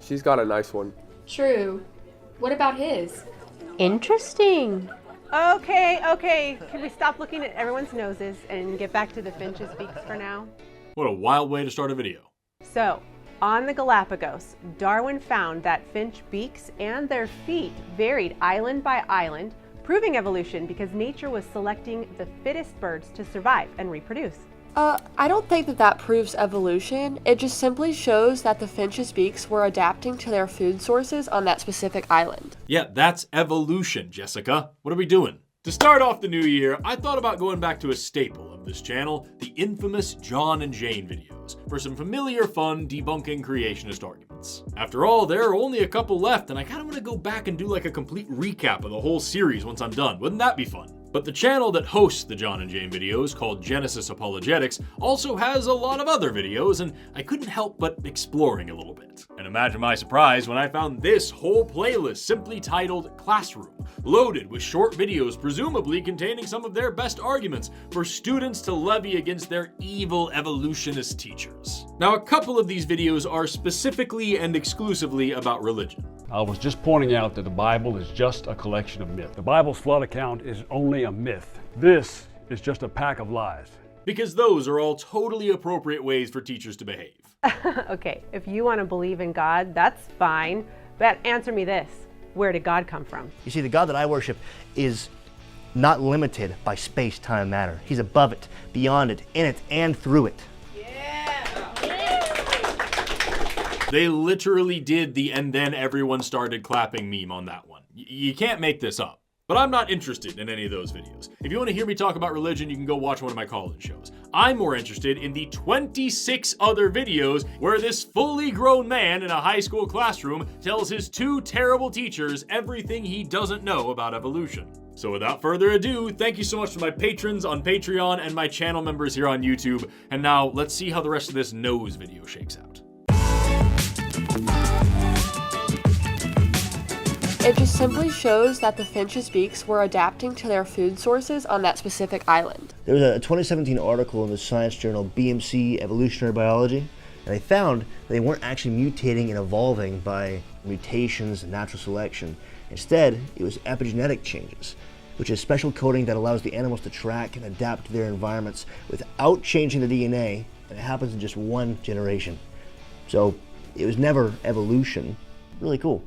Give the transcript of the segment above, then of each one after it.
she's got a nice one. True. What about his? Interesting. Okay. Can we stop looking at everyone's noses and get back to the finch's beaks for now? What a wild way to start a video. So, on the Galapagos, Darwin found that finch beaks and their feet varied island by island, proving evolution because nature was selecting the fittest birds to survive and reproduce. I don't think that proves evolution. It just simply shows that the finch's beaks were adapting to their food sources on that specific island. Yeah, that's evolution, Jessica. What are we doing? To start off the new year, I thought about going back to a staple of this channel, the infamous John and Jane videos, for some familiar fun debunking creationist arguments. After all, there are only a couple left, and I kinda wanna go back and do like a complete recap of the whole series once I'm done. Wouldn't that be fun? But the channel that hosts the John and Jane videos, called Genesis Apologetics, also has a lot of other videos, and I couldn't help but exploring a little bit. And imagine my surprise when I found this whole playlist simply titled Classroom, loaded with short videos presumably containing some of their best arguments for students to levy against their evil evolutionist teachers. Now, a couple of these videos are specifically and exclusively about religion. I was just pointing out that the Bible is just a collection of myths. The Bible's flood account is only a myth. This is just a pack of lies. Because those are all totally appropriate ways for teachers to behave. Okay, if you want to believe in God, that's fine. But answer me this. Where did God come from? You see, the God that I worship is not limited by space, time, matter. He's above it, beyond it, in it, and through it. They literally did the "and then everyone started clapping" meme on that one. You can't make this up. But I'm not interested in any of those videos. If you want to hear me talk about religion, you can go watch one of my college shows. I'm more interested in the 26 other videos where this fully grown man in a high school classroom tells his two terrible teachers everything he doesn't know about evolution. So without further ado, thank you so much to my patrons on Patreon and my channel members here on YouTube. And now let's see how the rest of this nose video shakes out. It just simply shows that the finch's beaks were adapting to their food sources on that specific island. There was a 2017 article in the science journal BMC Evolutionary Biology, and they found that they weren't actually mutating and evolving by mutations and natural selection. Instead, it was epigenetic changes, which is special coding that allows the animals to track and adapt to their environments without changing the DNA, and it happens in just one generation. So it was never evolution. Really cool.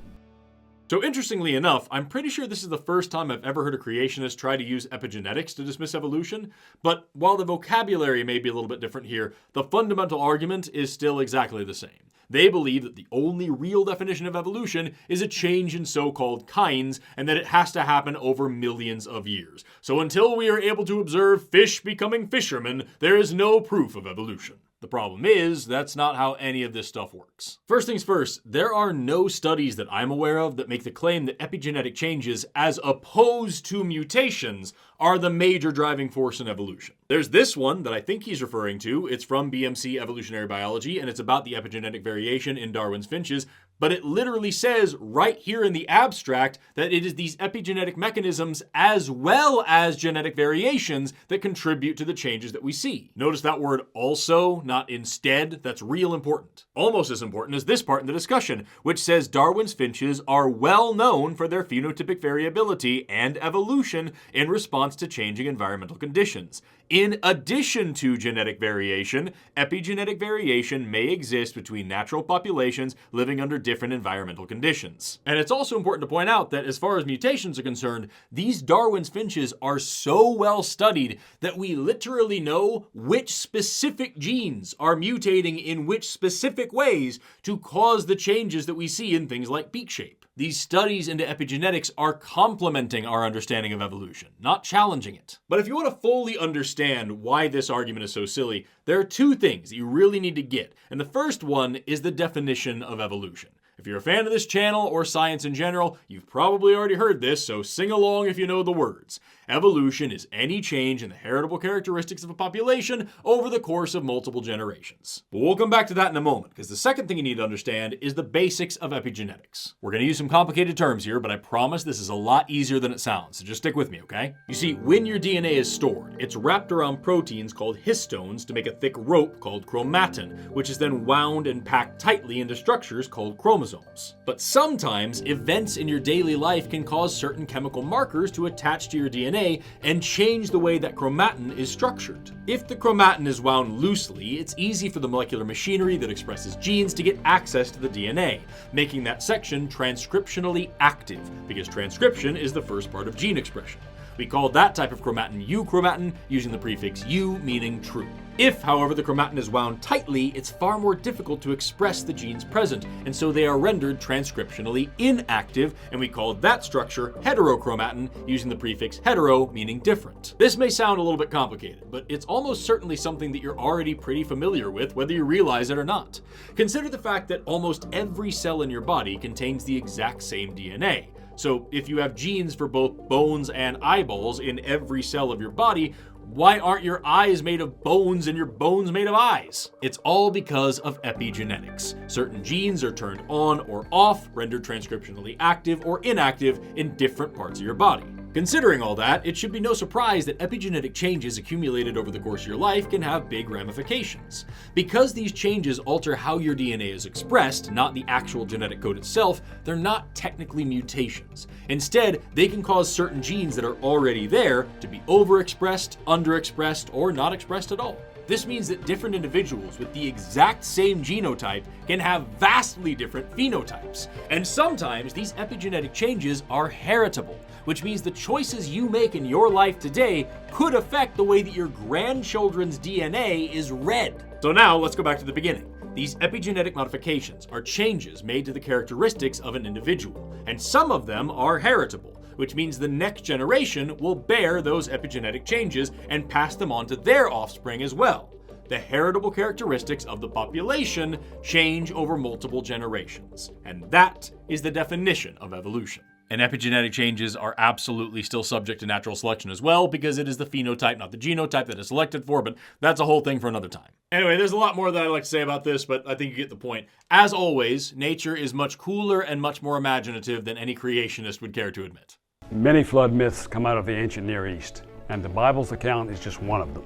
So interestingly enough, I'm pretty sure this is the first time I've ever heard a creationist try to use epigenetics to dismiss evolution, but while the vocabulary may be a little bit different here, the fundamental argument is still exactly the same. They believe that the only real definition of evolution is a change in so-called kinds, and that it has to happen over millions of years. So until we are able to observe fish becoming fishermen, there is no proof of evolution. The problem is, that's not how any of this stuff works. First things first, there are no studies that I'm aware of that make the claim that epigenetic changes, as opposed to mutations, are the major driving force in evolution. There's this one that I think he's referring to. It's from BMC Evolutionary Biology, and it's about the epigenetic variation in Darwin's finches, but it literally says right here in the abstract that it is these epigenetic mechanisms as well as genetic variations that contribute to the changes that we see. Notice that word also, not instead. That's real important. Almost as important as this part in the discussion, which says Darwin's finches are well known for their phenotypic variability and evolution in response to changing environmental conditions. In addition to genetic variation, epigenetic variation may exist between natural populations living under different environmental conditions. And it's also important to point out that as far as mutations are concerned, these Darwin's finches are so well studied that we literally know which specific genes are mutating in which specific ways to cause the changes that we see in things like beak shape. These studies into epigenetics are complementing our understanding of evolution, not challenging it. But if you want to fully understand why this argument is so silly, there are two things that you really need to get. And the first one is the definition of evolution. If you're a fan of this channel or science in general, you've probably already heard this, so sing along if you know the words. Evolution is any change in the heritable characteristics of a population over the course of multiple generations. But we'll come back to that in a moment, because the second thing you need to understand is the basics of epigenetics. We're going to use some complicated terms here, but I promise this is a lot easier than it sounds, so just stick with me, okay? You see, when your DNA is stored, it's wrapped around proteins called histones to make a thick rope called chromatin, which is then wound and packed tightly into structures called chromosomes. chromosomes. But sometimes, events in your daily life can cause certain chemical markers to attach to your DNA and change the way that chromatin is structured. If the chromatin is wound loosely, it's easy for the molecular machinery that expresses genes to get access to the DNA, making that section transcriptionally active, because transcription is the first part of gene expression. We call that type of chromatin euchromatin, using the prefix U meaning true. If, however, the chromatin is wound tightly, it's far more difficult to express the genes present, and so they are rendered transcriptionally inactive, and we call that structure heterochromatin, using the prefix hetero meaning different. This may sound a little bit complicated, but it's almost certainly something that you're already pretty familiar with, whether you realize it or not. Consider the fact that almost every cell in your body contains the exact same DNA. So if you have genes for both bones and eyeballs in every cell of your body, why aren't your eyes made of bones and your bones made of eyes? It's all because of epigenetics. Certain genes are turned on or off, rendered transcriptionally active or inactive in different parts of your body. Considering all that, it should be no surprise that epigenetic changes accumulated over the course of your life can have big ramifications. Because these changes alter how your DNA is expressed, not the actual genetic code itself, they're not technically mutations. Instead, they can cause certain genes that are already there to be overexpressed, underexpressed, or not expressed at all. This means that different individuals with the exact same genotype can have vastly different phenotypes. And sometimes these epigenetic changes are heritable, which means the choices you make in your life today could affect the way that your grandchildren's DNA is read. So now let's go back to the beginning. These epigenetic modifications are changes made to the characteristics of an individual, and some of them are heritable, which means the next generation will bear those epigenetic changes and pass them on to their offspring as well. The heritable characteristics of the population change over multiple generations, and that is the definition of evolution. And epigenetic changes are absolutely still subject to natural selection as well, because it is the phenotype, not the genotype, that is selected for, but that's a whole thing for another time. Anyway, there's a lot more that I'd like to say about this, but I think you get the point. As always, nature is much cooler and much more imaginative than any creationist would care to admit. Many flood myths come out of the ancient Near East, and the Bible's account is just one of them.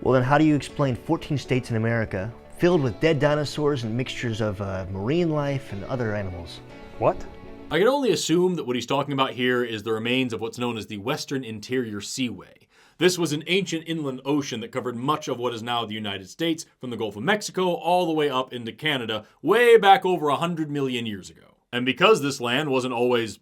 Well, then how do you explain 14 states in America filled with dead dinosaurs and mixtures of marine life and other animals? What? I can only assume that what he's talking about here is the remains of what's known as the Western Interior Seaway. This was an ancient inland ocean that covered much of what is now the United States, from the Gulf of Mexico all the way up into Canada, way back over 100 million years ago. And because this land wasn't always,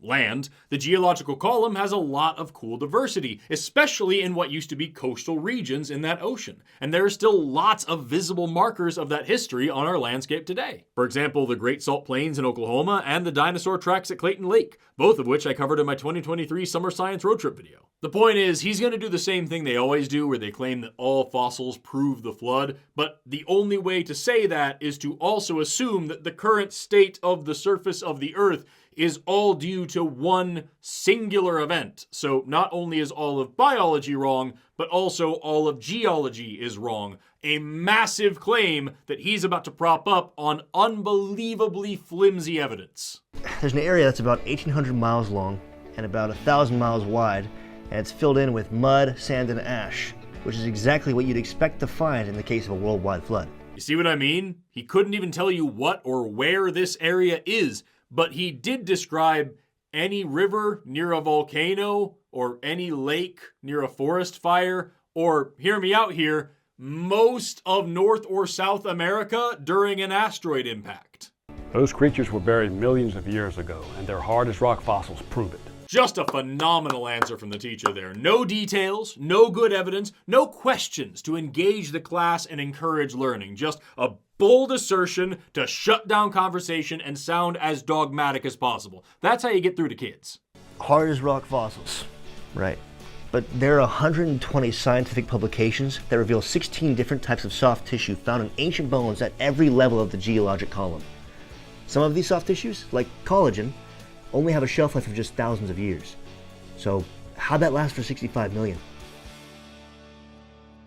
land, the geological column has a lot of cool diversity, especially in what used to be coastal regions in that ocean. And there are still lots of visible markers of that history on our landscape today. For example, the Great Salt Plains in Oklahoma and the dinosaur tracks at Clayton Lake, both of which I covered in my 2023 Summer Science Road Trip video. The point is, he's going to do the same thing they always do, where they claim that all fossils prove the flood, but the only way to say that is to also assume that the current state of the surface of the Earth is all due to one singular event. So not only is all of biology wrong, but also all of geology is wrong. A massive claim that he's about to prop up on unbelievably flimsy evidence. There's an area that's about 1,800 miles long and about 1,000 miles wide, and it's filled in with mud, sand, and ash, which is exactly what you'd expect to find in the case of a worldwide flood. You see what I mean? He couldn't even tell you what or where this area is, but he did describe any river near a volcano or any lake near a forest fire, or, hear me out here, most of North or South America during an asteroid impact. Those creatures were buried millions of years ago, and their hard as rock fossils prove it. Just a phenomenal answer from the teacher there. No details, no good evidence, no questions to engage the class and encourage learning. Just a bold assertion to shut down conversation and sound as dogmatic as possible. That's how you get through to kids. Hard as rock fossils, right. But there are 120 scientific publications that reveal 16 different types of soft tissue found in ancient bones at every level of the geologic column. Some of these soft tissues, like collagen, only have a shelf life of just thousands of years. So how'd that last for 65 million?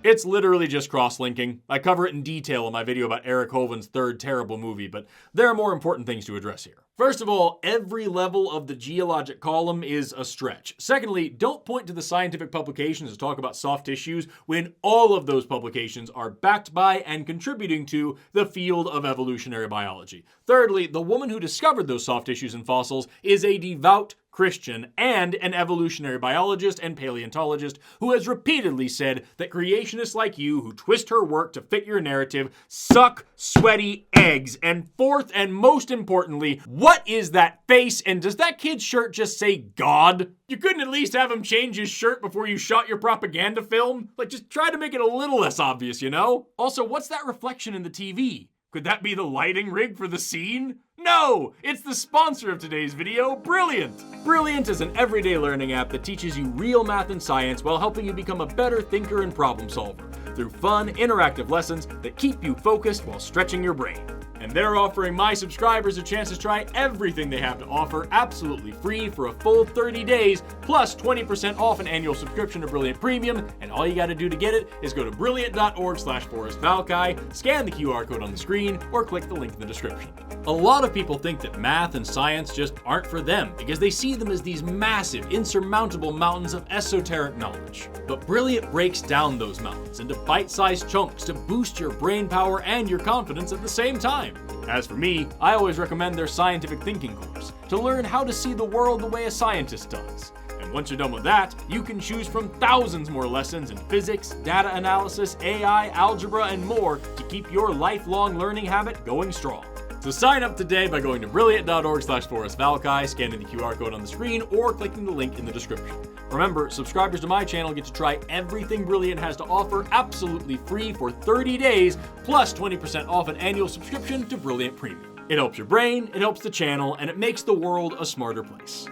It's literally just cross-linking. I cover it in detail in my video about Eric Hoven's third terrible movie, but there are more important things to address here. First of all, every level of the geologic column is a stretch. Secondly, don't point to the scientific publications to talk about soft tissues when all of those publications are backed by and contributing to the field of evolutionary biology. Thirdly, the woman who discovered those soft tissues and fossils is a devout Christian and an evolutionary biologist and paleontologist who has repeatedly said that creationists like you who twist her work to fit your narrative suck sweaty eggs. And fourth and most importantly, what is that face, and does that kid's shirt just say God? You couldn't at least have him change his shirt before you shot your propaganda film? Like, just try to make it a little less obvious, you know? Also, what's that reflection in the TV? Could that be the lighting rig for the scene? No! It's the sponsor of today's video, Brilliant! Brilliant is an everyday learning app that teaches you real math and science while helping you become a better thinker and problem solver through fun, interactive lessons that keep you focused while stretching your brain. And they're offering my subscribers a chance to try everything they have to offer absolutely free for a full 30 days, plus 20% off an annual subscription to Brilliant Premium. And all you got to do to get it is go to brilliant.org/forrestvalkai, scan the QR code on the screen, or click the link in the description. A lot of people think that math and science just aren't for them because they see them as these massive, insurmountable mountains of esoteric knowledge. But Brilliant breaks down those mountains into bite-sized chunks to boost your brain power and your confidence at the same time. As for me, I always recommend their scientific thinking course to learn how to see the world the way a scientist does. And once you're done with that, you can choose from thousands more lessons in physics, data analysis, AI, algebra, and more to keep your lifelong learning habit going strong. So sign up today by going to brilliant.org/forrestvalkai, scanning the QR code on the screen, or clicking the link in the description. Remember, subscribers to my channel get to try everything Brilliant has to offer absolutely free for 30 days, plus 20% off an annual subscription to Brilliant Premium. It helps your brain, it helps the channel, and it makes the world a smarter place.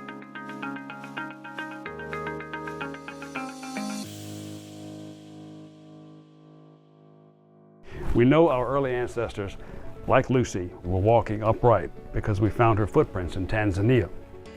We know our early ancestors, like Lucy, were walking upright because we found her footprints in Tanzania.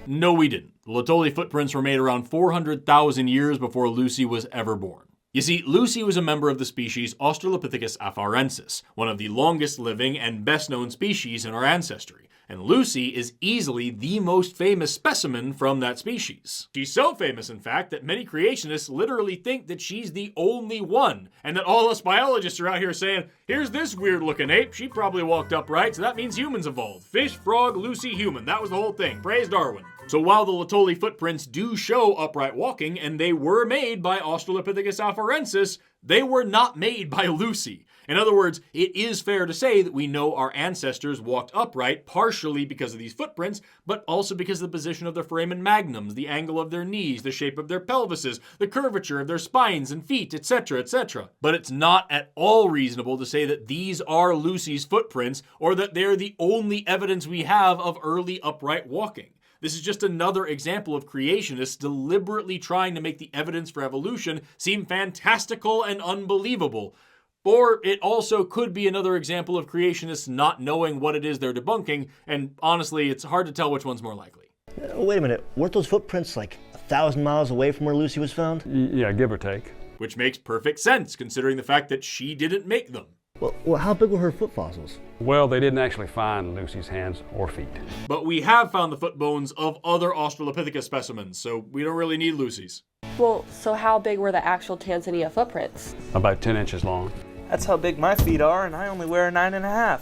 No, we didn't. The Lotoli footprints were made around 400,000 years before Lucy was ever born. You see, Lucy was a member of the species Australopithecus afarensis, one of the longest living and best known species in our ancestry. And Lucy is easily the most famous specimen from that species. She's so famous, in fact, that many creationists literally think that she's the only one, and that all us biologists are out here saying, here's this weird-looking ape, she probably walked upright, so that means humans evolved. Fish, frog, Lucy, human. That was the whole thing. Praise Darwin. So while the Lotoli footprints do show upright walking, and they were made by Australopithecus afarensis, they were not made by Lucy. In other words, it is fair to say that we know our ancestors walked upright partially because of these footprints, but also because of the position of their foramen magnums, the angle of their knees, the shape of their pelvises, the curvature of their spines and feet, etc., etc. But it's not at all reasonable to say that these are Lucy's footprints or that they're the only evidence we have of early upright walking. This is just another example of creationists deliberately trying to make the evidence for evolution seem fantastical and unbelievable. Or it also could be another example of creationists not knowing what it is they're debunking, and honestly, it's hard to tell which one's more likely. Wait a minute, weren't those footprints like 1,000 miles away from where Lucy was found? Yeah, give or take. Which makes perfect sense, considering the fact that she didn't make them. Well, how big were her foot fossils? Well, they didn't actually find Lucy's hands or feet. But we have found the foot bones of other Australopithecus specimens, so we don't really need Lucy's. Well, so how big were the actual Tanzania footprints? About 10 inches long. That's how big my feet are, and I only wear a 9.5.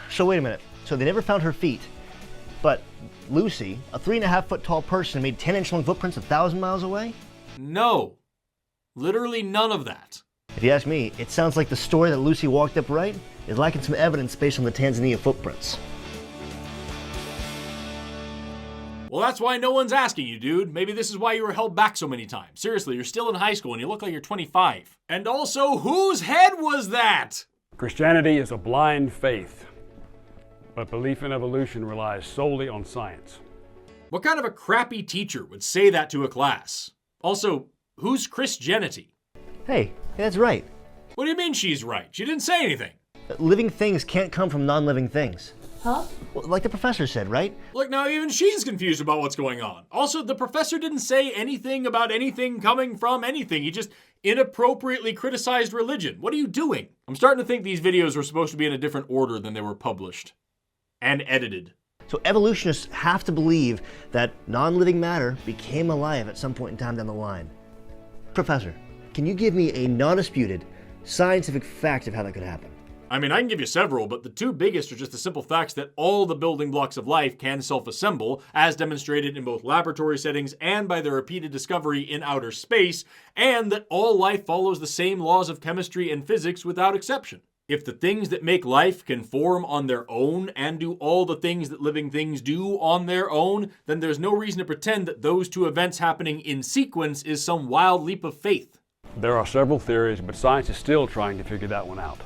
So wait a minute, so they never found her feet, but Lucy, a 3.5 foot tall person, made 10-inch long footprints 1,000 miles away? No. Literally none of that. If you ask me, it sounds like the story that Lucy walked upright is lacking some evidence based on the Tanzania footprints. Well, that's why no one's asking you, dude. Maybe this is why you were held back so many times. Seriously, you're still in high school and you look like you're 25. And also, whose head was that? Christianity is a blind faith, but belief in evolution relies solely on science. What kind of a crappy teacher would say that to a class? Also, who's Christianity? Hey, that's right. What do you mean she's right? She didn't say anything. Living things can't come from non-living things. Huh? Well, like the professor said, right? Look, now even she's confused about what's going on. Also, the professor didn't say anything about anything coming from anything. He just inappropriately criticized religion. What are you doing? I'm starting to think these videos were supposed to be in a different order than they were published. And edited. So evolutionists have to believe that non-living matter became alive at some point in time down the line. Professor, can you give me a non-disputed scientific fact of how that could happen? I mean, I can give you several, but the two biggest are just the simple facts that all the building blocks of life can self-assemble, as demonstrated in both laboratory settings and by their repeated discovery in outer space, and that all life follows the same laws of chemistry and physics without exception. If the things that make life can form on their own and do all the things that living things do on their own, then there's no reason to pretend that those two events happening in sequence is some wild leap of faith. There are several theories, but science is still trying to figure that one out.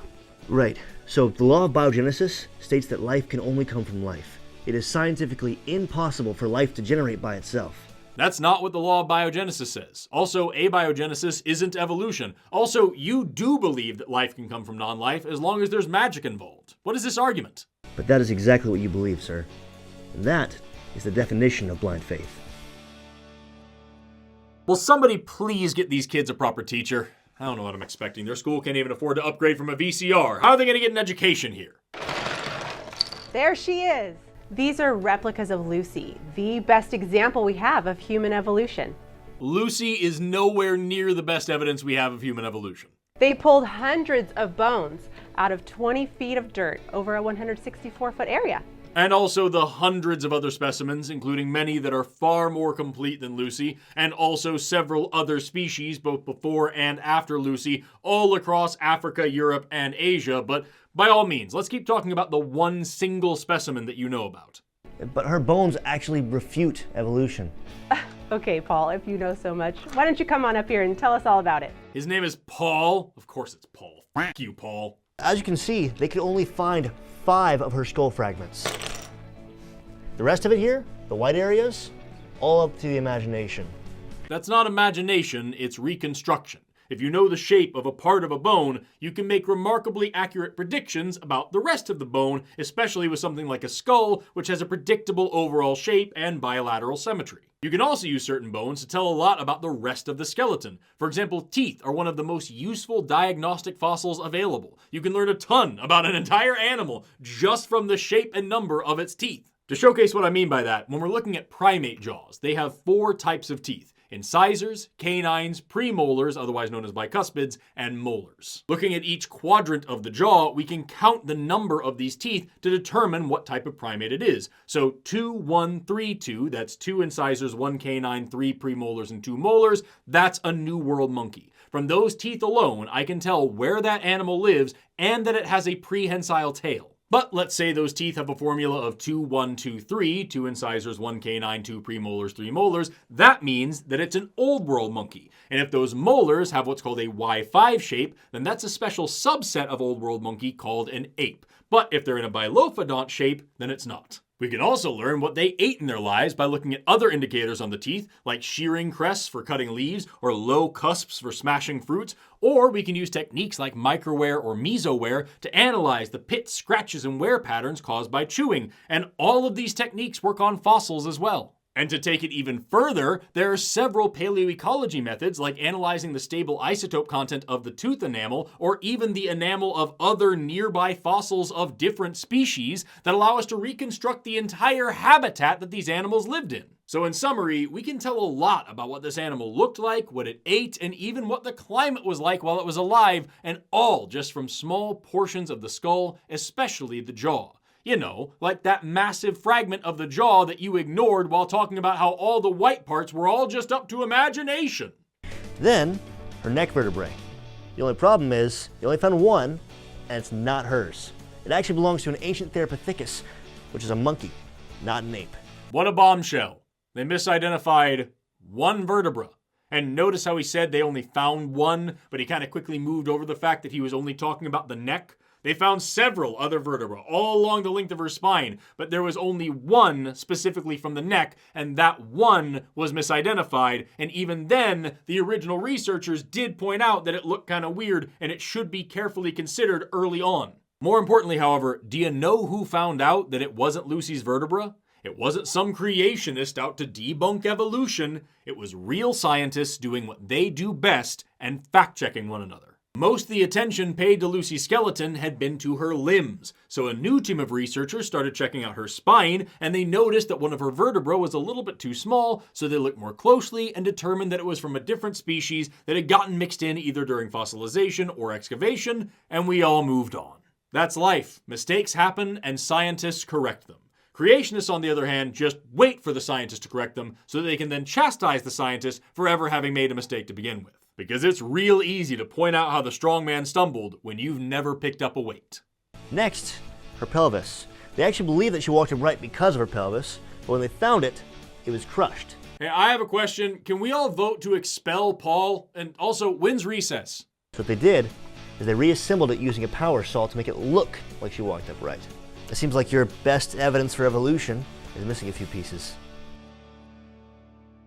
Right. So the law of biogenesis states that life can only come from life. It is scientifically impossible for life to generate by itself. That's not what the law of biogenesis says. Also, abiogenesis isn't evolution. Also, you do believe that life can come from non-life as long as there's magic involved. What is this argument? But that is exactly what you believe, sir. And that is the definition of blind faith. Will somebody please get these kids a proper teacher? I don't know what I'm expecting. Their school can't even afford to upgrade from a VCR. How are they going to get an education here? There she is. These are replicas of Lucy, the best example we have of human evolution. Lucy is nowhere near the best evidence we have of human evolution. They pulled hundreds of bones out of 20 feet of dirt over a 164-foot area. And also the hundreds of other specimens, including many that are far more complete than Lucy, and also several other species, both before and after Lucy, all across Africa, Europe, and Asia. But by all means, let's keep talking about the one single specimen that you know about. But her bones actually refute evolution. Okay, Paul, if you know so much, why don't you come on up here and tell us all about it? His name is Paul. Of course it's Paul. F*** you, Paul. As you can see, they could only find 5 of her skull fragments. The rest of it here, the white areas, all up to the imagination. That's not imagination, it's reconstruction. If you know the shape of a part of a bone, you can make remarkably accurate predictions about the rest of the bone, especially with something like a skull, which has a predictable overall shape and bilateral symmetry. You can also use certain bones to tell a lot about the rest of the skeleton. For example, teeth are one of the most useful diagnostic fossils available. You can learn a ton about an entire animal just from the shape and number of its teeth. To showcase what I mean by that, when we're looking at primate jaws, they have 4 types of teeth: incisors, canines, premolars, otherwise known as bicuspids, and molars. Looking at each quadrant of the jaw, we can count the number of these teeth to determine what type of primate it is. So 2, 1, 3, 2, that's 2 incisors, 1 canine, 3 premolars, and 2 molars, that's a New World monkey. From those teeth alone, I can tell where that animal lives and that it has a prehensile tail. But let's say those teeth have a formula of 2, 1, 2, 3, 2 incisors, 1 canine, 2 premolars, 3 molars. That means that it's an old world monkey. And if those molars have what's called a Y5 shape, then that's a special subset of old world monkey called an ape. But if they're in a bilophodont shape, then it's not. We can also learn what they ate in their lives by looking at other indicators on the teeth, like shearing crests for cutting leaves, or low cusps for smashing fruits, or we can use techniques like microwear or mesowear to analyze the pits, scratches, and wear patterns caused by chewing, and all of these techniques work on fossils as well. And to take it even further, there are several paleoecology methods like analyzing the stable isotope content of the tooth enamel or even the enamel of other nearby fossils of different species that allow us to reconstruct the entire habitat that these animals lived in. So in summary, we can tell a lot about what this animal looked like, what it ate, and even what the climate was like while it was alive, and all just from small portions of the skull, especially the jaw. You know, like that massive fragment of the jaw that you ignored while talking about how all the white parts were all just up to imagination. Then, her neck vertebrae. The only problem is, you only found one, and it's not hers. It actually belongs to an ancient Therapithecus, which is a monkey, not an ape. What a bombshell. They misidentified one vertebra. And notice how he said they only found one, but he kind of quickly moved over the fact that he was only talking about the neck. They found several other vertebrae all along the length of her spine, but there was only one specifically from the neck, and that one was misidentified. And even then, the original researchers did point out that it looked kind of weird and it should be carefully considered early on. More importantly, however, do you know who found out that it wasn't Lucy's vertebra? It wasn't some creationist out to debunk evolution. It was real scientists doing what they do best and fact-checking one another. Most of the attention paid to Lucy's skeleton had been to her limbs, so a new team of researchers started checking out her spine, and they noticed that one of her vertebrae was a little bit too small, so they looked more closely and determined that it was from a different species that had gotten mixed in either during fossilization or excavation, and we all moved on. That's life. Mistakes happen, and scientists correct them. Creationists, on the other hand, just wait for the scientists to correct them so that they can then chastise the scientists for ever having made a mistake to begin with. Because it's real easy to point out how the strong man stumbled when you've never picked up a weight. Next, her pelvis. They actually believe that she walked upright because of her pelvis, but when they found it, it was crushed. Hey, I have a question. Can we all vote to expel Paul? And also, when's recess? So what they did is they reassembled it using a power saw to make it look like she walked upright. It seems like your best evidence for evolution is missing a few pieces.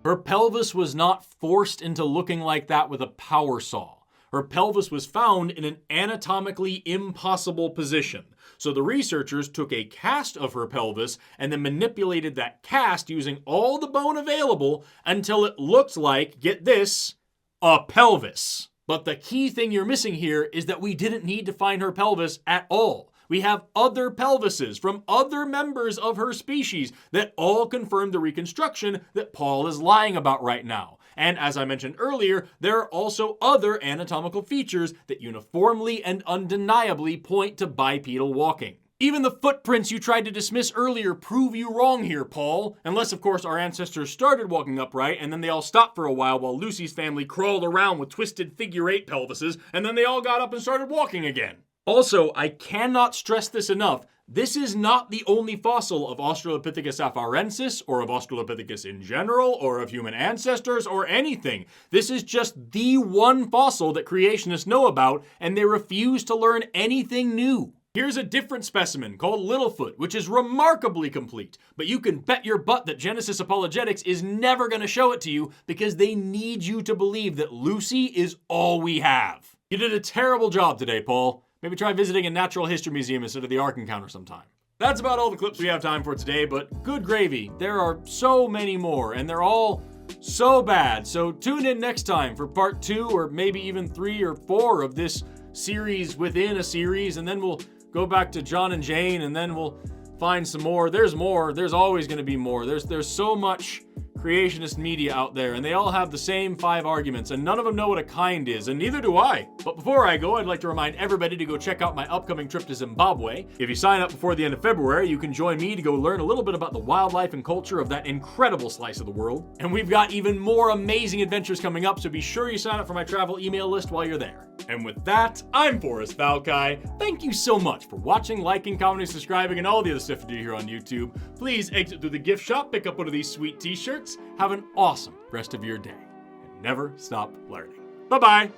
Her pelvis was not forced into looking like that with a power saw. Her pelvis was found in an anatomically impossible position. So the researchers took a cast of her pelvis and then manipulated that cast using all the bone available until it looked like, get this, a pelvis. But the key thing you're missing here is that we didn't need to find her pelvis at all. We have other pelvises from other members of her species that all confirm the reconstruction that Paul is lying about right now. And as I mentioned earlier, there are also other anatomical features that uniformly and undeniably point to bipedal walking. Even the footprints you tried to dismiss earlier prove you wrong here, Paul. Unless, of course, our ancestors started walking upright and then they all stopped for a while Lucy's family crawled around with twisted figure-8 pelvises and then they all got up and started walking again. Also, I cannot stress this enough, this is not the only fossil of Australopithecus afarensis, or of Australopithecus in general, or of human ancestors, or anything. This is just the one fossil that creationists know about, and they refuse to learn anything new. Here's a different specimen called Littlefoot, which is remarkably complete, but you can bet your butt that Genesis Apologetics is never going to show it to you because they need you to believe that Lucy is all we have. You did a terrible job today, Paul. Maybe try visiting a natural history museum instead of the Ark Encounter sometime. That's about all the clips we have time for today, but good gravy. There are so many more, and they're all so bad. So tune in next time for part 2, or maybe even 3 or 4 of this series within a series, and then we'll go back to John and Jane, and then we'll find some more. There's more. There's always going to be more. There's so much creationist media out there, and they all have the same 5 arguments, and none of them know what a kind is, and neither do I. But before I go, I'd like to remind everybody to go check out my upcoming trip to Zimbabwe. If you sign up before the end of February, you can join me to go learn a little bit about the wildlife and culture of that incredible slice of the world. And we've got even more amazing adventures coming up, so be sure you sign up for my travel email list while you're there. And with that, I'm Forrest Valkai. Thank you so much for watching, liking, commenting, subscribing, and all the other stuff you do here on YouTube. Please exit through the gift shop, pick up one of these sweet t-shirts. Have an awesome rest of your day, and never stop learning. Bye-bye.